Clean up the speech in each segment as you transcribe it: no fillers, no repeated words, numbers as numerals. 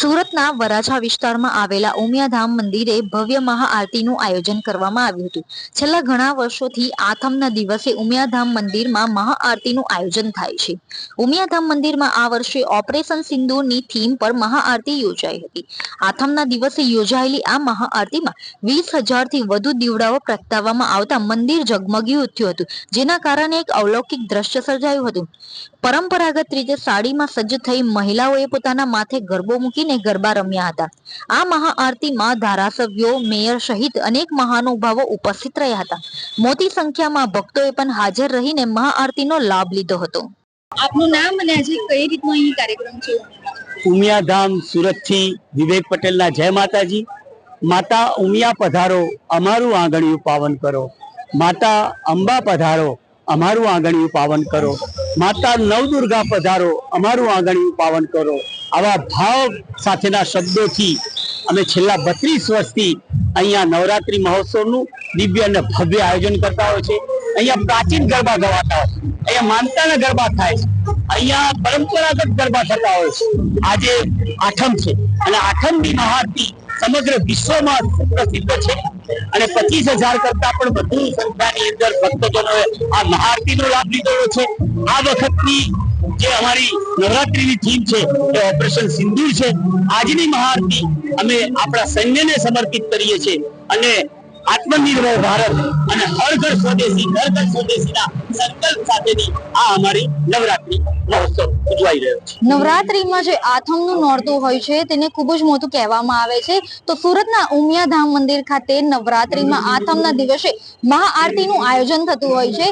સુરતના વરાછા વિસ્તારમાં આવેલા ઉમિયાધામ મંદિરે ભવ્ય મહાઆરતીનું આયોજન કરવામાં આવ્યું હતું। છેલ્લા ઘણા વર્ષોથી આઠમના દિવસે ઉમિયાધામ મંદિરમાં મહાઆરતીનું આયોજન થાય છે। ઉમિયાધામ મંદિરમાં આ વર્ષે ઓપરેશન સિંદૂરની થીમ પર મહાઆરતી યોજાઈ હતી। આઠમના દિવસે યોજાયેલી આ મહાઆરતીમાં 20,000 થી વધુ દીવડાઓ પ્રગટાવવામાં આવતા મંદિર ઝગમગી ઉઠ્યું હતું, જેના કારણે એક અલૌકિક દ્રશ્ય સર્જાયું હતું। પરંપરાગત રીતે સાડીમાં સજ્જ થઈ મહિલાઓએ પોતાના માથે ગરબો મૂકીને ગરબા રમ્યા હતા। આ મહાઆરતીમાં ધારાસભ્યો, મેયર સહિત અનેક મહાનુભાવો ઉપસ્થિત રહ્યા હતા। મોટી સંખ્યામાં ભક્તોએ પણ હાજર રહીને મહાઆરતીનો લાભ લીધો હતો। આપનું નામ અને આજે કઈ રીતનો અહીં કાર્યક્રમ છે? ઉમિયાધામ સુરતથી વિવેક પટેલના જય માતાજી। માતા ઉમિયા પધારો, અમારું આંગણિયું પાવન કરો। માતા અંબા પધારો, અમારું આંગણિયું પાવન કરો। માતા નવદુર્ગા પધારો, અમારું આંગણિયું પાવન કરો। આવા ભાવ સાથેના શબ્દોથી અમે છેલ્લા 32 વર્ષથી અહીંયા નવરાત્રી મહોત્સવનું દિવ્ય અને ભવ્ય આયોજન કરતા હોય છે। અહીંયા પ્રાચીન ગરબા ગવાતા હોય છે, અહીંયા માનતાના ગરબા થાય છે, અહીંયા પરંપરાગત ગરબા થતા હોય છે। આજે આઠમ છે અને આઠમની મહાઆરતી સમગ્ર વિશ્વમાં પ્રસિદ્ધ છે અને 25,000 કરતા પણ વધુ સંખ્યાની અંદર ભક્તજનોએ આ મહાઆરતીનો લાભ લીધો છે। આ વખતની જે અમારી નવરાત્રીની થીમ છે એ ઓપરેશન સિંદૂર છે। આજની મહાઆરતી અમે આપણા સૈન્યને સમર્પિત કરીએ છીએ અને આત્મનિર્ભર ભારત અને હર ઘર સ્વદેશી, ઘર ઘર સ્વદેશીના સંકલ્પ સાથેની આ અમારી નવરાત્રી મહોત્સવ ઉજવાઈ રહ્યો છે। નવરાત્રીમાં જે આઠમનું નોરતું હોય છે તેને ખૂબ જ મોટું કહેવામાં આવે છે। તો સુરતના ઉમિયાધામ મંદિર ખાતે નવરાત્રીમાં આઠમના દિવસે મહાઆરતીનું આયોજન થતું હોય છે।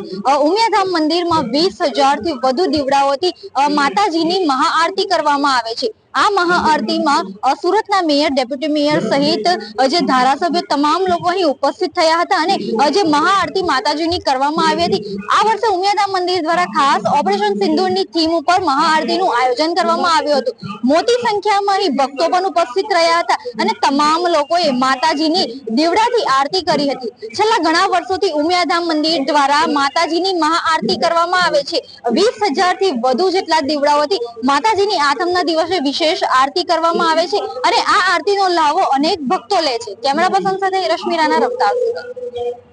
ઉમિયાધામ મંદિરમાં 20,000 થી વધુ દીવડાઓથી માતાજીની મહાઆરતી કરવામાં આવે છે। આ મહાઆરતીમાં સુરતના મેયર, ડેપ્યુટી મેયર સહિત જે ધારાસભ્યો તમામ લોકો અહીં ઉપસ્થિત થયા હતા અને જે મહાઆરતી માતાજીની કરવામાં આવી હતી। આ વર્ષે ઉમિયાધામ મંદિર દ્વારા ખાસ ઓપરેશન સિંદૂરની થીમ ઉપર મહાઆરતીનું આયોજન કરવામાં આવ્યું હતું। મોટી સંખ્યામાં અહીં ભક્તો પણ ઉપસ્થિત રહ્યા હતા અને તમામ લોકોએ માતાજીની દીવડાથી આરતી કરી હતી। છેલ્લા ઘણા વર્ષોથી ઉમિયાધામ મંદિર દ્વારા માતાજીની મહાઆરતી કરવામાં આવે છે। 20,000 થી વધુ જેટલા દીવડાઓથી માતાજીની આઠમના દિવસે વિશેષ આરતી કરવામાં આવે છે અને આ આરતીનો લાભો અનેક ભક્તો લે છે। કેમેરા પર્સન સાથે રશ્મિ રાણા, રફતાર સુરત।